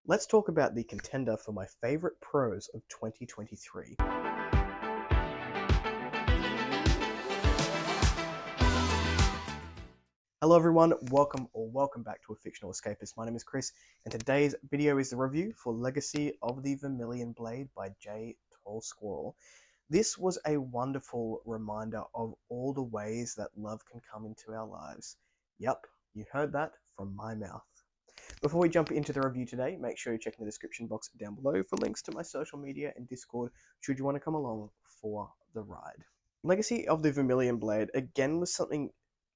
Let's talk about the contender for my favorite prose of 2023. Hello everyone, welcome back to A Fictional Escapist. My name is Kris, and today's video is the review for Legacy of the Vermillion Blade by J. Tall Squirrel. This was a wonderful reminder of all the ways that love can come into our lives. Yep, you heard that from my mouth. Before we jump into the review today, make sure you check in the description box down below for links to my social media and Discord should you want to come along for the ride. Legacy of the Vermillion Blade, again, was something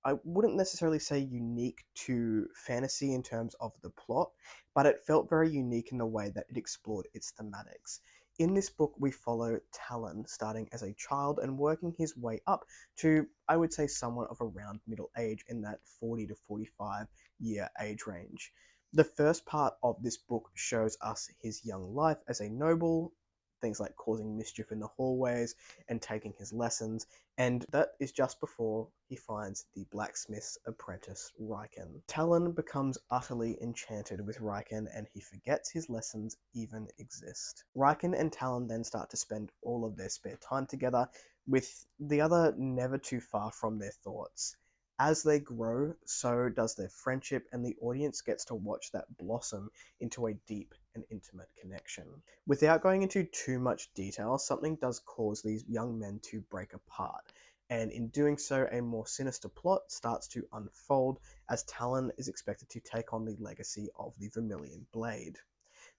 I wouldn't necessarily say unique to fantasy in terms of the plot, but it felt very unique in the way that it explored its thematics. In this book, we follow Talon starting as a child and working his way up to, I would say, someone of around middle age in that 40 to 45 year age range. The first part of this book shows us his young life as a noble, things like causing mischief in the hallways and taking his lessons, and that is just before he finds the blacksmith's apprentice, Riken. Talon becomes utterly enchanted with Riken, and he forgets his lessons even exist. Riken and Talon then start to spend all of their spare time together, with the other never too far from their thoughts. As they grow, so does their friendship, and the audience gets to watch that blossom into a deep and intimate connection. Without going into too much detail, something does cause these young men to break apart, and in doing so, a more sinister plot starts to unfold as Talon is expected to take on the legacy of the Vermillion Blade.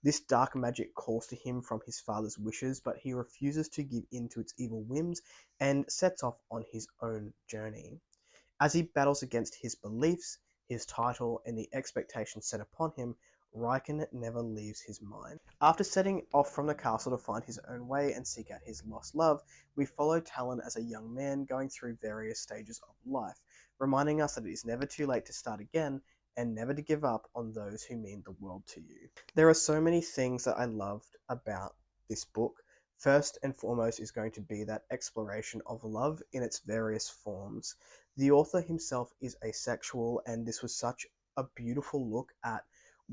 This dark magic calls to him from his father's wishes, but he refuses to give in to its evil whims and sets off on his own journey. As he battles against his beliefs, his title, and the expectations set upon him, Riken never leaves his mind. After setting off from the castle to find his own way and seek out his lost love, we follow Talon as a young man going through various stages of life, reminding us that it is never too late to start again and never to give up on those who mean the world to you. There are so many things that I loved about this book. First and foremost is going to be that exploration of love in its various forms. The author himself is asexual, and this was such a beautiful look at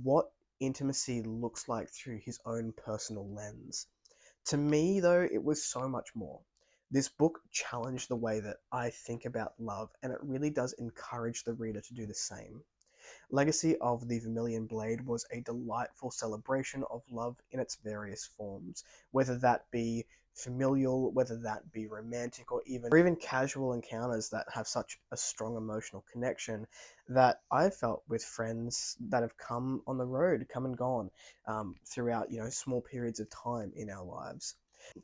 what intimacy looks like through his own personal lens. To me, though, it was so much more. This book challenged the way that I think about love, and it really does encourage the reader to do the same. Legacy of the Vermillion Blade was a delightful celebration of love in its various forms, whether that be familial, whether that be romantic, or even casual encounters that have such a strong emotional connection that I've felt with friends that have come on the road, come and gone, throughout small periods of time in our lives.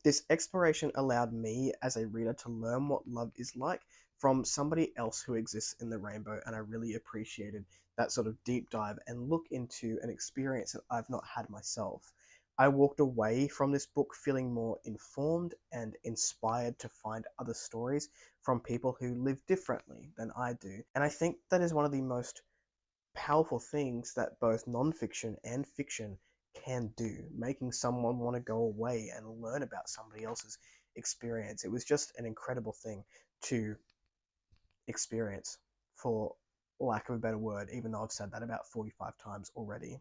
This exploration allowed me as a reader to learn what love is like from somebody else who exists in the rainbow, and I really appreciated that sort of deep dive and look into an experience that I've not had myself. I walked away from this book feeling more informed and inspired to find other stories from people who live differently than I do. And I think that is one of the most powerful things that both nonfiction and fiction can do, making someone want to go away and learn about somebody else's experience. It was just an incredible thing to experience, for lack of a better word, even though I've said that about 45 times already.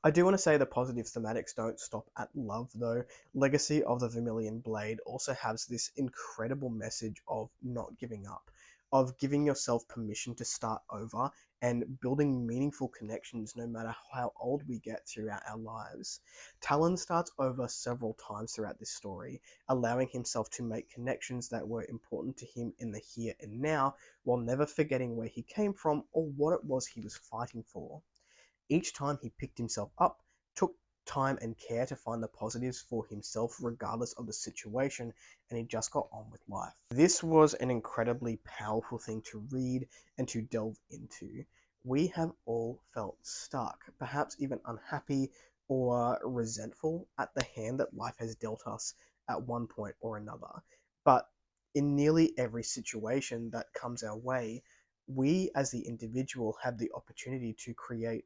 I do want to say the positive thematics don't stop at love, though. Legacy of the Vermillion Blade also has this incredible message of not giving up, of giving yourself permission to start over and building meaningful connections no matter how old we get throughout our lives. Talon starts over several times throughout this story, allowing himself to make connections that were important to him in the here and now, while never forgetting where he came from or what it was he was fighting for. Each time he picked himself up, took time and care to find the positives for himself regardless of the situation, and he just got on with life. This was an incredibly powerful thing to read and to delve into. We have all felt stuck, perhaps even unhappy or resentful at the hand that life has dealt us at one point or another. But in nearly every situation that comes our way, we as the individual have the opportunity to create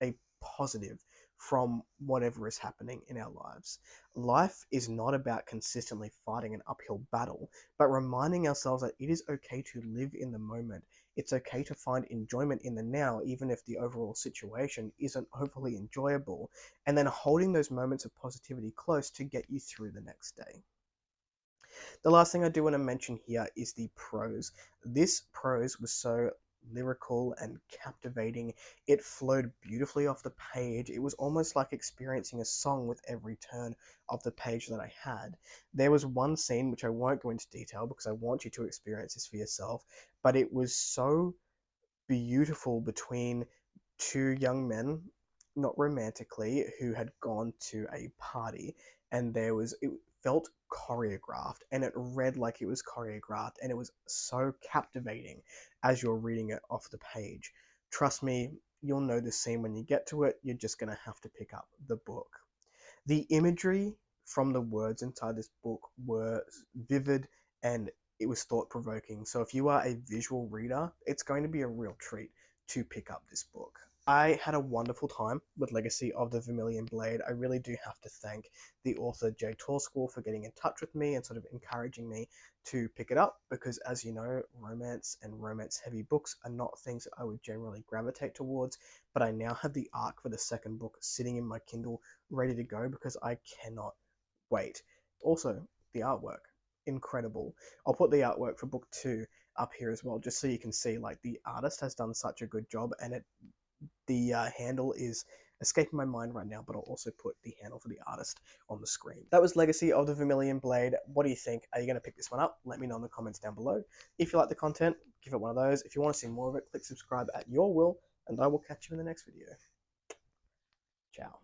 a positive from whatever is happening in our lives. Life is not about consistently fighting an uphill battle, but reminding ourselves that it is okay to live in the moment. It's okay to find enjoyment in the now, even if the overall situation isn't overly enjoyable, and then holding those moments of positivity close to get you through the next day. The last thing I do want to mention here is the prose. This prose was so lyrical and captivating. It flowed beautifully off the page. It was almost like experiencing a song with every turn of the page that I had. There was one scene, which I won't go into detail because I want you to experience this for yourself, but it was so beautiful between two young men, not romantically, who had gone to a party, and it felt choreographed, and it read like it was choreographed, and it was so captivating as you're reading it off the page. Trust me, you'll know the scene when you get to it. You're just going to have to pick up the book. The imagery from the words inside this book were vivid, and it was thought provoking. So if you are a visual reader, it's going to be a real treat to pick up this book. I had a wonderful time with Legacy of the Vermillion Blade. I really do have to thank the author J. School for getting in touch with me and sort of encouraging me to pick it up, because as you know, romance and romance heavy books are not things that I would generally gravitate towards, but I now have the arc for the second book sitting in my Kindle ready to go because I cannot wait. Also, the artwork, incredible. I'll put the artwork for book 2 up here as well, just so you can see, like, the artist has done such a good job, and the handle is escaping my mind right now, but I'll also put the handle for the artist on the screen. That was Legacy of the Vermillion Blade. What do you think? Are you going to pick this one up? Let me know in the comments down below. If you like the content, give it one of those. If you want to see more of it, click subscribe at your will, and I will catch you in the next video. Ciao.